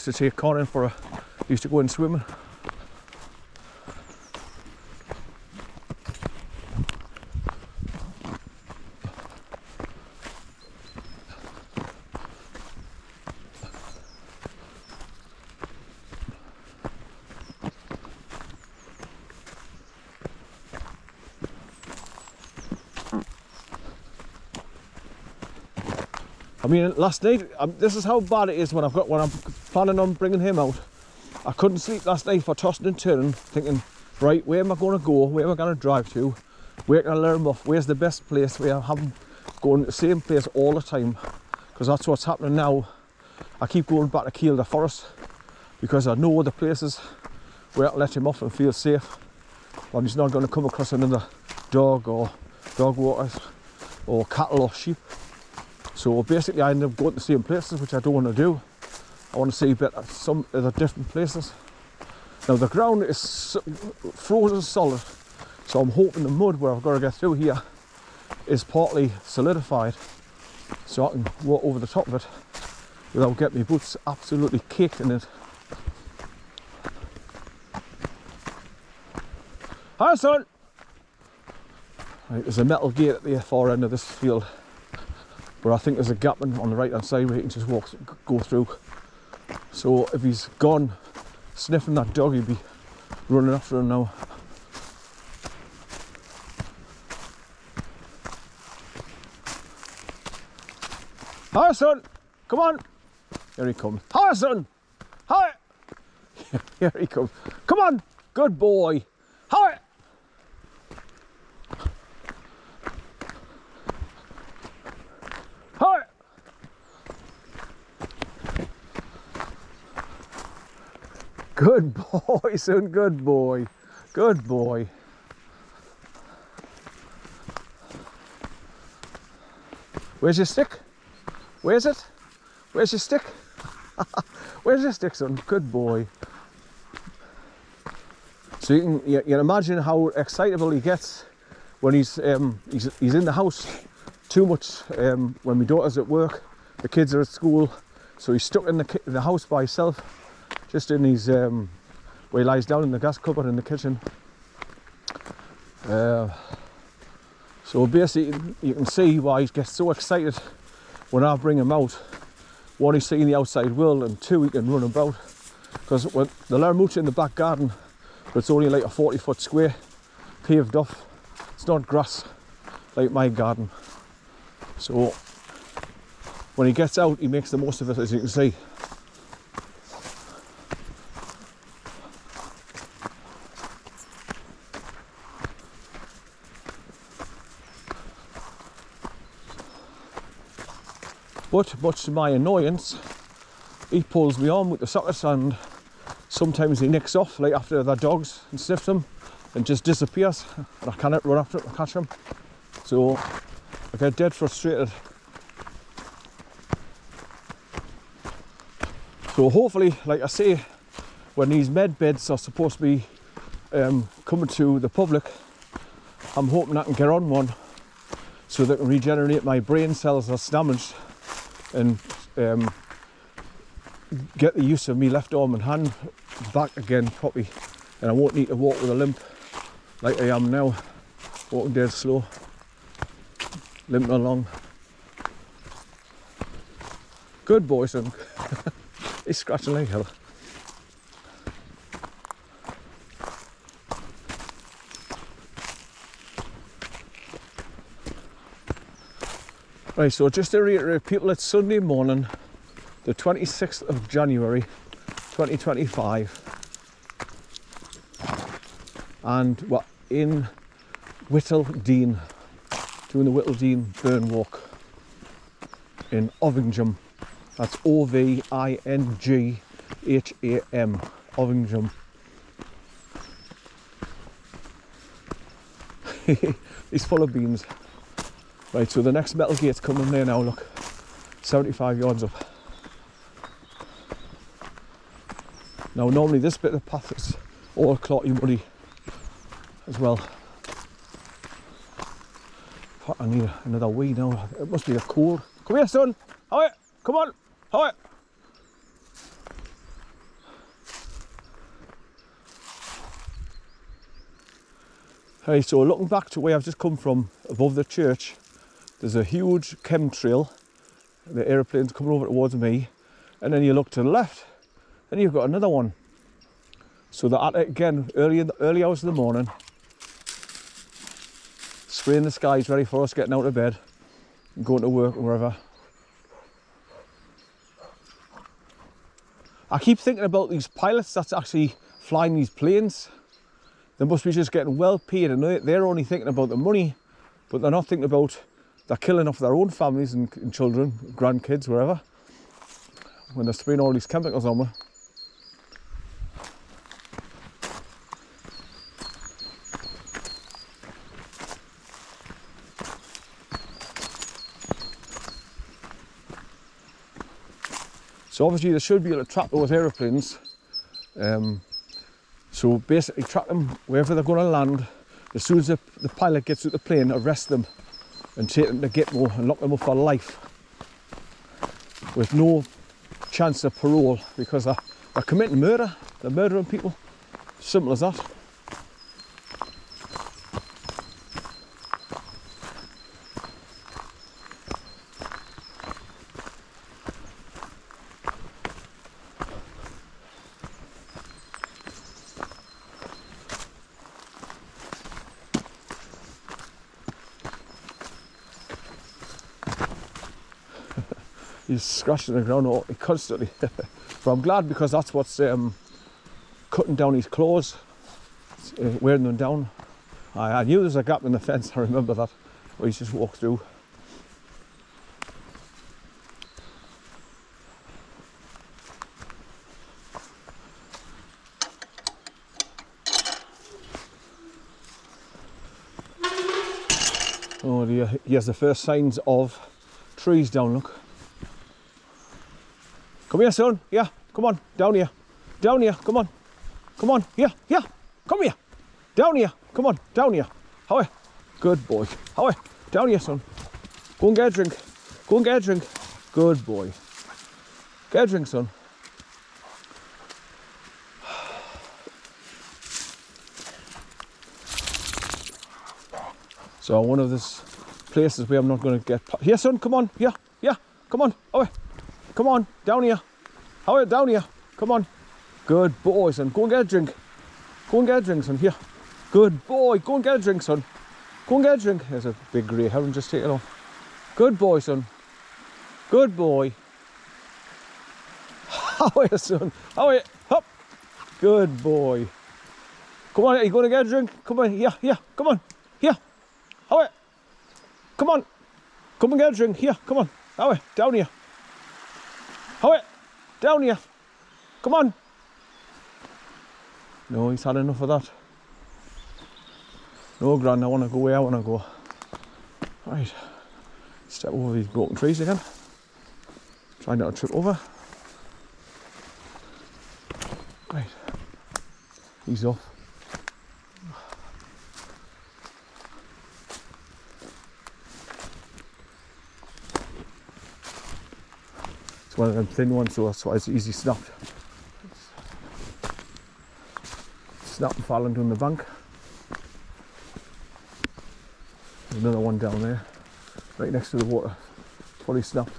to take Con in for used to go in swimming. I mean, last night, this is how bad it is when I'm planning on bringing him out. I couldn't sleep last night for tossing and turning, thinking, right, where am I going to go? Where am I going to drive to? Where can I lure him off? Where's the best place? Where I have him going to the same place all the time, because that's what's happening now. I keep going back to Kielder Forest because I know the places where I can let him off and feel safe. And he's not going to come across another dog or dog walkers or cattle or sheep. So basically I end up going to the same places, which I don't want to do. I want to see some of the different places. Now the ground is frozen solid, so I'm hoping the mud where I've got to get through here is partly solidified, so I can walk over the top of it without getting my boots absolutely caked in it. Hi son! Right, there's a metal gate at the far end of this field, but I think there's a gap on the right hand side where he can just go through. So if he's gone sniffing that dog, he'd be running after him now. Hi son, come on. Here he comes. Hi son, hi. Here he comes. Come on, good boy. Hi. Hi. Good boy, son, good boy. Good boy. Where's your stick? Where's it? Where's your stick? Where's your stick, son? Good boy. So you can imagine how excitable he gets when he's in the house too much. When my daughter's at work, the kids are at school, so he's stuck in the house by himself, just in his where he lies down in the gas cupboard in the kitchen. So basically, you can see why he gets so excited when I bring him out. One, he's seeing the outside world, and two, he can run about. Because when the Laramooch in the back garden, but it's only like a 40-foot square, paved off. It's not grass like my garden. So when he gets out, he makes the most of it, as you can see. But much to my annoyance, he pulls me on with the sockets, and sometimes he nicks off like after the dogs and sniffs them and just disappears, and I cannot run after it and catch him. So I get dead frustrated. So hopefully, like I say, when these med beds are supposed to be coming to the public, I'm hoping I can get on one so they can regenerate my brain cells that's damaged, and get the use of me left arm and hand back again properly, and I won't need to walk with a limp like I am now, walking dead slow, limping along. Good boy, son. He's scratching like hell. Right, so just to reiterate people, it's Sunday morning, the 26th of January 2025, and we're in Whittleden, doing the Whittledene burn walk in Ovingham. That's Ovingham, Ovingham. He's full of beans. Right, so the next metal gate's coming there now, look, 75 yards up. Now normally this bit of the path is all clotty muddy as well. I need another wee now, it must be a cold. Come here son, how are you? Come on, how are you? Right, so looking back to where I've just come from, above the church, there's a huge chemtrail. The aeroplane's coming over towards me, and then you look to the left, and you've got another one. So they're at it again, early hours of the morning, spraying the skies ready for us getting out of bed and going to work or wherever. I keep thinking about these pilots that's actually flying these planes. They must be just getting well paid, and they're only thinking about the money, but they're not thinking about they're killing off their own families and children, grandkids, wherever, when they're spraying all these chemicals on them. So obviously they should be able to track those aeroplanes. So basically track them wherever they're going to land. As soon as the pilot gets out the plane, arrest them and take them to Gitmo and lock them up for life with no chance of parole, because they're committing murder. They're murdering people. Simple as that. He's scratching the ground constantly. But I'm glad, because that's what's cutting down his claws, wearing them down. I knew there was a gap in the fence, I remember that, where he just walked through. Oh dear, he has the first signs of trees down, look. Come here, son. Yeah, come on, down here. Down here, come on. Come on, here, here. Come here. Down here, come on, down here. How are you? Good boy. How are you? Down here, son. Go and get a drink. Go and get a drink. Good boy. Get a drink, son. So one of these places where I'm not going to get... Here, son, come on. Yeah, yeah. Come on. How are you? Come on, down here. How are you? Down here. Come on. Good boy, son. Go and get a drink. Go and get a drink, son. Here. Good boy. Go and get a drink, son. Go and get a drink. There's a big grey heron just taken off. Good boy, son. Good boy. How are you, son? How are you? Up. Good boy. Come on, are you going to get a drink? Come on. Yeah, yeah. Come on. Here. How are you? Come on. Come and get a drink. Here. Come on. How are you? Down here. How are you? Down here. Come on. No, he's had enough of that. No, Gran, I want to go where I want to go. Right. Step over these broken trees again. Try not to trip over. Right. He's off. It's one of them thin ones, so that's why it's easy snapped. Snap and fall into the bank. There's another one down there, right next to the water. Fully snapped.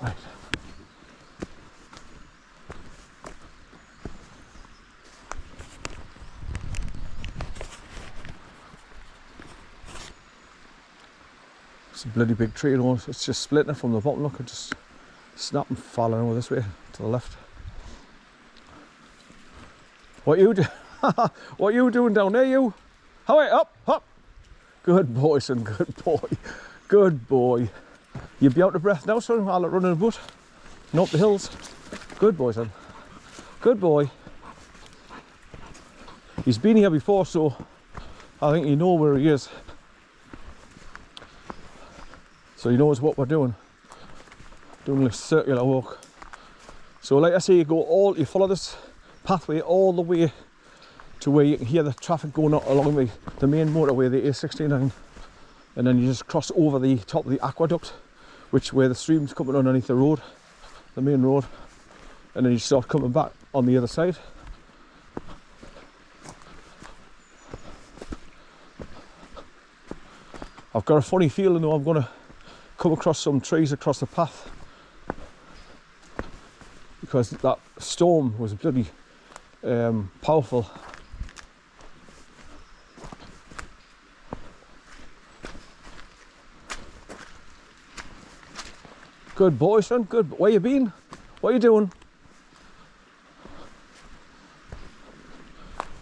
Right. It's a bloody big tree, you know. It's just splitting from the bottom. Look, it just snap and falling over this way to the left. What you do? What you doing down there, you? How are you? Up, up. Good boy, son. Good boy. Good boy. You be out of breath now, son? I'll run in a boot and up the hills. Good boy, son. Good boy. He's been here before, so I think you know where he is. So he knows what we're doing. Doing a circular walk. So like I say, you follow this pathway all the way to where you can hear the traffic going along the main motorway, the A69. and then you just cross over the top of the aqueduct, where the stream's coming underneath the road, the main road, and then you start coming back on the other side. I've got a funny feeling though I'm going to come across some trees across the path, because that storm was bloody powerful. Good boy, son, good. Where you been? What are you doing?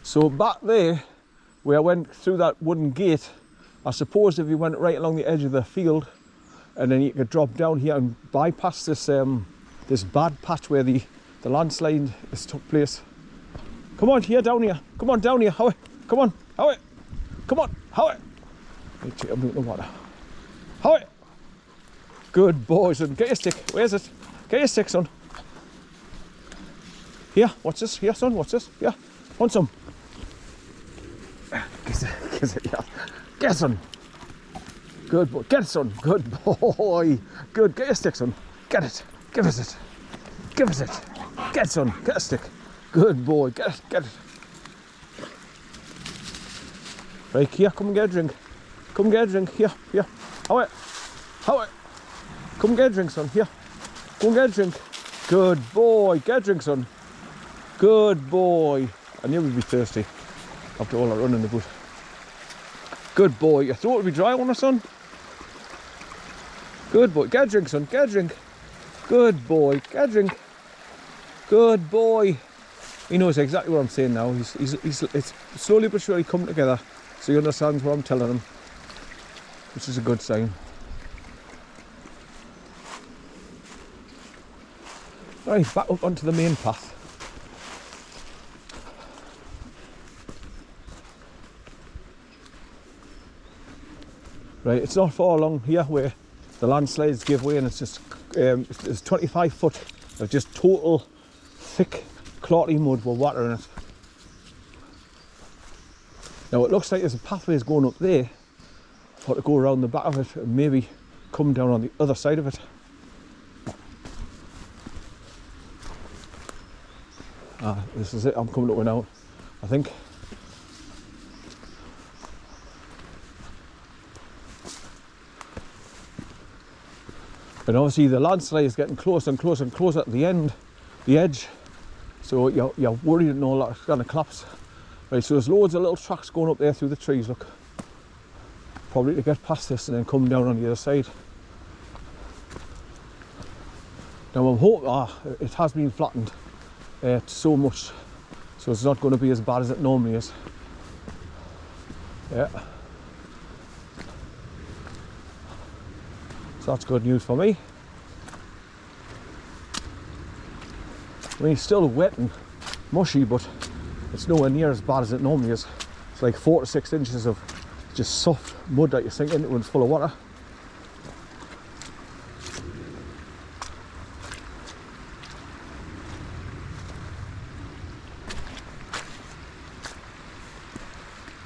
So back there, where I went through that wooden gate, I suppose if you went right along the edge of the field, and then you could drop down here and bypass this this bad patch where the landslide has took place. Come on, here, down here. Come on, down here. How it? Come on, how it? Come on, how it? I'm in the water. How it? Good boy, son. Get your stick. Where's it? Get your stick, son. Here, what's this? Here, son, what's this? Here, want some? Get it, yeah. Get it, son. Good boy. Get it, son. Good boy. Good. Get your stick, son. Get it. Give us it. Give us it. Get it, son. Get a stick. Good boy. Get it. Get it. Right, here. Come and get a drink. Come and get a drink. Here. Here. How it? How it? Come and get a drink, son. Here. Go and get a drink. Good boy. Get a drink, son. Good boy. I knew we'd be thirsty after all that running in the bush. Good boy. Your throat will be dry, won't it, son? Good boy. Get a drink, son. Get a drink. Good boy. Get a drink. Good boy. He knows exactly what I'm saying now. It's slowly but surely coming together, so he understands what I'm telling him, which is a good sign. Right, back up onto the main path. Right, it's not far along here where the landslides give way, and it's just it's 25 foot of just total thick clotty mud with water in it. Now it looks like there's a pathway going up there for to go around the back of it and maybe come down on the other side of it. This is it. I'm coming up with now, I think. And obviously the landslide is getting closer and closer and closer at the end, the edge. So you're worried that all that's going to collapse. Right, so there's loads of little tracks going up there through the trees, look. Probably to get past this and then come down on the other side. Now I'm hoping, it has been flattened so much, so it's not going to be as bad as it normally is. Yeah. So that's good news for me. I mean, it's still wet and mushy, but it's nowhere near as bad as it normally is. It's like 4 to 6 inches of just soft mud that you sink into when it's full of water.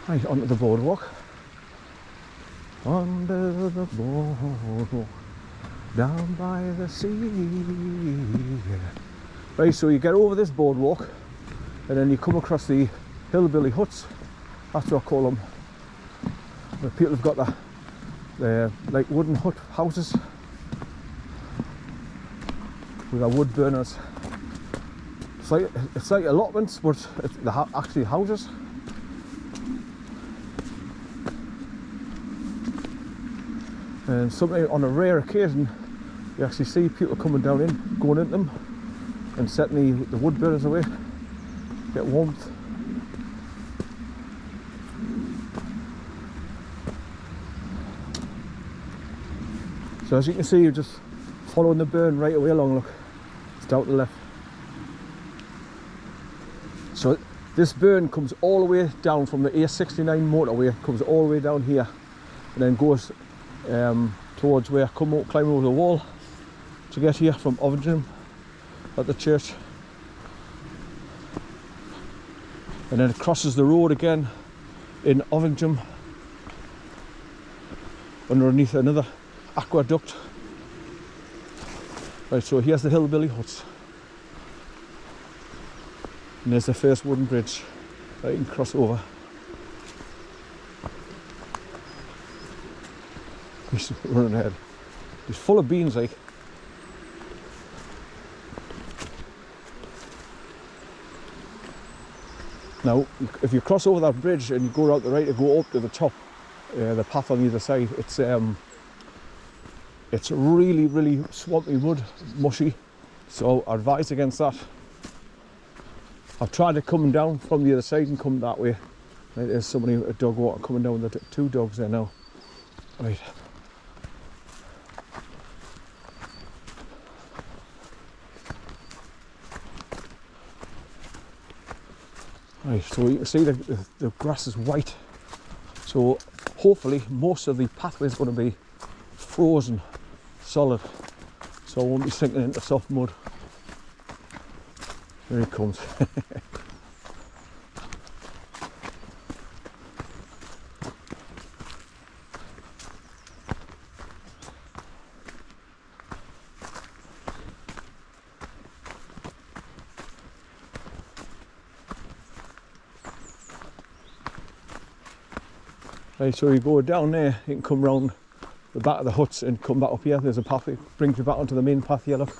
Right, onto the boardwalk. Under the boardwalk, down by the sea. Right, so you get over this boardwalk and then you come across the hillbilly huts. That's what I call them. The people have got the like wooden hut houses with their wood burners. It's like allotments, but they're actually houses. And something on a rare occasion, you actually see people coming down in, going into them, and setting the wood burners away, get warmth. So as you can see, you're just following the burn right away along. Look, it's down to the left. So this burn comes all the way down from the A69 motorway, comes all the way down here, and then goes towards where I climb over the wall to get here from Ovington at the church, and then it crosses the road again in Ovington underneath another aqueduct. Right, so here's the Hillbilly Huts. And there's the first wooden bridge that you can cross over. He's running ahead. He's full of beans, like. Now, if you cross over that bridge and you go out the right to go up to the top, the path on the other side, it's really, really swampy mud, mushy. So I advise against that. I've tried to come down from the other side and come that way. Right, there's somebody with a dog water coming down with the two dogs there now. Right. Right, so you can see the grass is white. So hopefully most of the pathway is going to be frozen solid. So I won't be sinking into soft mud. Here he comes. Right, so you go down there, you can come round the back of the huts and come back up here. There's a path that brings you back onto the main path here, look.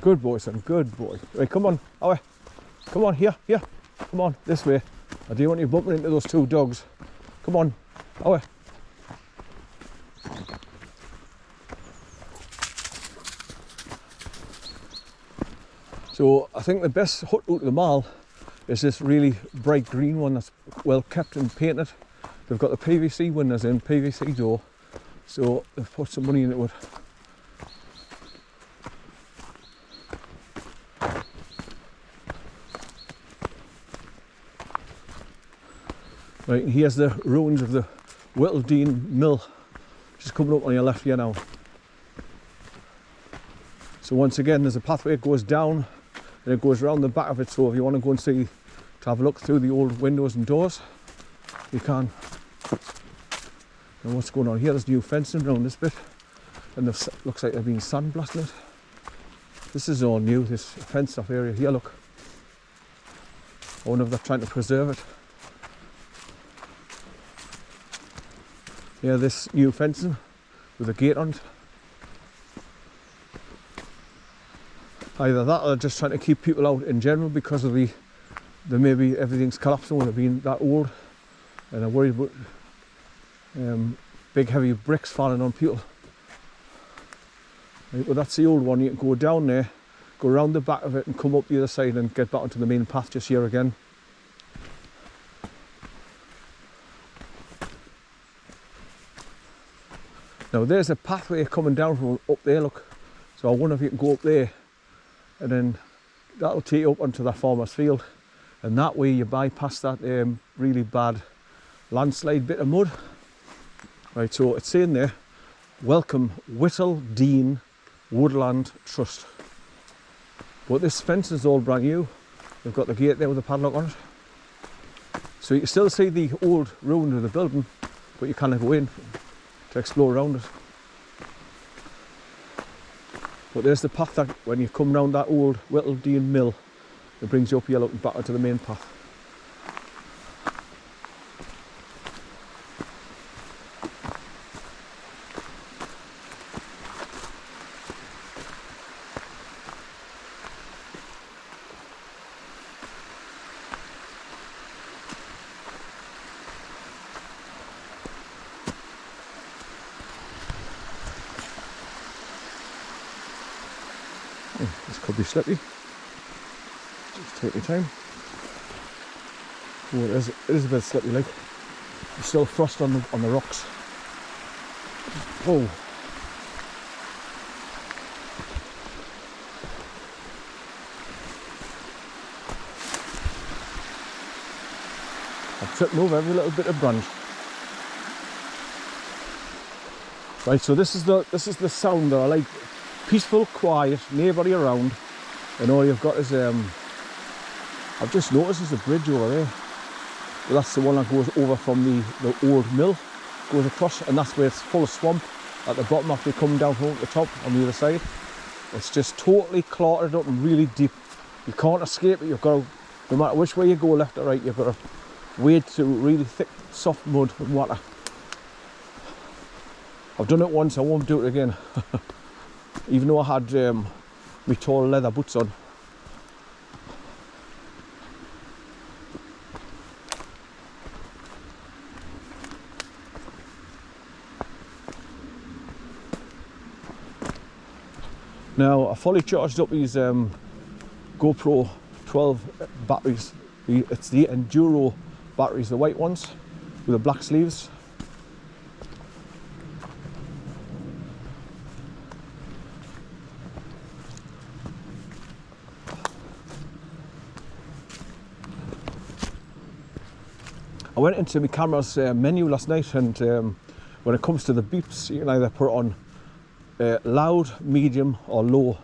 Good boy, son, good boy. Right, come on, away. Come on, here, come on, this way. I do want you bumping into those two dogs. Come on, away. So I think the best hut out of the mall is this really bright green one that's well kept and painted. They've got the PVC windows in, PVC door, so they've put some money into it. Right, and here's the ruins of the WHITTLEDENE mill, just coming up on your left here now. So once again, there's a pathway that goes down and it goes around the back of it, so if you want to go and see, to have a look through the old windows and doors, you can. And what's going on here, there's new fencing around this bit, and it looks like they've been sandblasting it. This is all new, this fenced off area here, look. I wonder if they're trying to preserve it. Yeah, this new fencing with a gate on it. Either that or they're just trying to keep people out in general because of the maybe everything's collapsing when they've been that old, and they're worried about big heavy bricks falling on people. Right, well, that's the old one. You can go down there, go around the back of it and come up the other side and get back onto the main path just here again. Now there's a pathway coming down from up there, look. So I wonder if you can go up there and then that'll take you up onto that farmer's field, and that way you bypass that really bad landslide bit of mud. Right, so it's saying there, welcome WHITTLEDENE Woodland Trust. But this fence is all brand new. They've got the gate there with a padlock on it. So you can still see the old ruin of the building, but you can't go in to explore around it. But there's the path that when you come round that old WHITTLEDENE mill, it brings you up here looking back onto the main path. This could be slippy. Just take your time. Oh, it is a bit slippy, like. There's still frost on the rocks. Oh. I've tripped over every little bit of branch. Right, so this is the sound that I like. Peaceful, quiet, nobody around, and all you've got is I've just noticed there's a bridge over there. Well, that's the one that goes over from the old mill, goes across, and that's where it's full of swamp at the bottom after you come down from the top on the other side. It's just totally clotted up and really deep. You can't escape it. You've got to, no matter which way you go, left or right, you've got to wade through really thick, soft mud and water. I've done it once, I won't do it again. Even though I had my tall leather boots on. Now, I fully charged up these GoPro 12 batteries. It's the Enduro batteries, the white ones with the black sleeves. I went into my camera's menu last night, and when it comes to the beeps, you can either put it on loud, medium or low.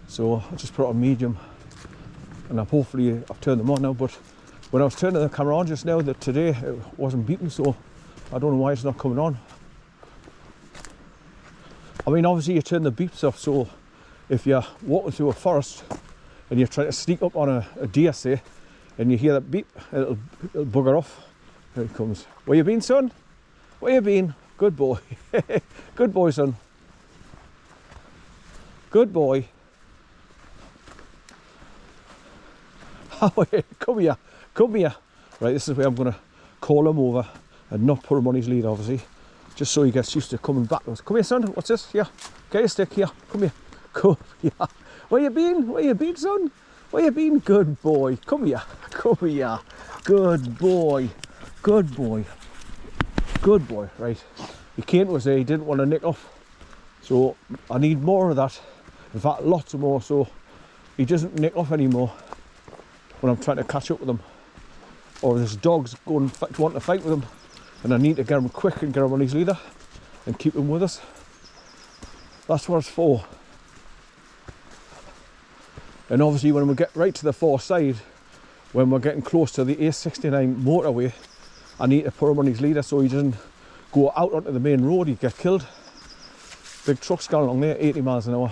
So I just put it on medium, and hopefully I've turned them on now. But when I was turning the camera on just now, that today it wasn't beeping, so I don't know why it's not coming on. I mean, obviously you turn the beeps off, so if you're walking through a forest and you're trying to sneak up on a deer, say, and you hear that beep, it'll bugger off. Here it comes. Where you been, son? Where you been? Good boy. Good boy, son. Good boy. Come here. Come here. Right, this is where I'm going to call him over and not put him on his lead, obviously. Just so he gets used to coming back. Come here, son. What's this? Here. Get your stick. Here. Come here. Come here. Where you been? Where you been, son? Where you been? Good boy. Come here. Come here. Good boy. Good boy. Good boy. Right. He came to us there. He didn't want to nick off. So I need more of that. In fact, lots more. So he doesn't nick off anymore when I'm trying to catch up with him. Or there's dogs going want to fight with him, and I need to get him quick and get him on his leader and keep him with us. That's what it's for. And obviously when we get right to the far side, when we're getting close to the A69 motorway, I need to put him on his leader so he doesn't go out onto the main road, he'd get killed. Big trucks going along there, 80 miles an hour.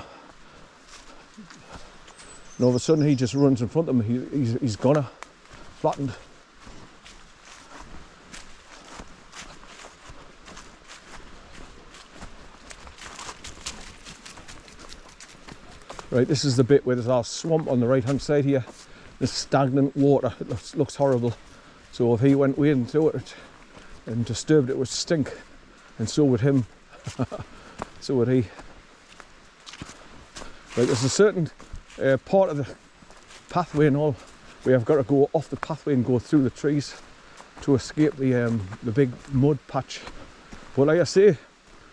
And all of a sudden he just runs in front of him, he's gone, flattened. Right, this is the bit where there's our swamp on the right hand side here. This stagnant water, it looks horrible. So if he went wading through it and disturbed it would stink, and so would him. So would he. Right, there's a certain part of the pathway and all where I've got to go off the pathway and go through the trees to escape the big mud patch. But like I say,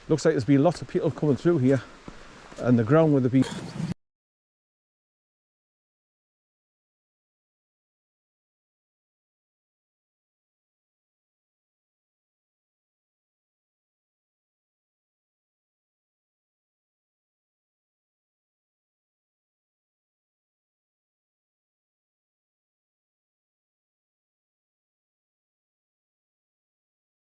looks like there's been lots of people coming through here, and the ground with the beef.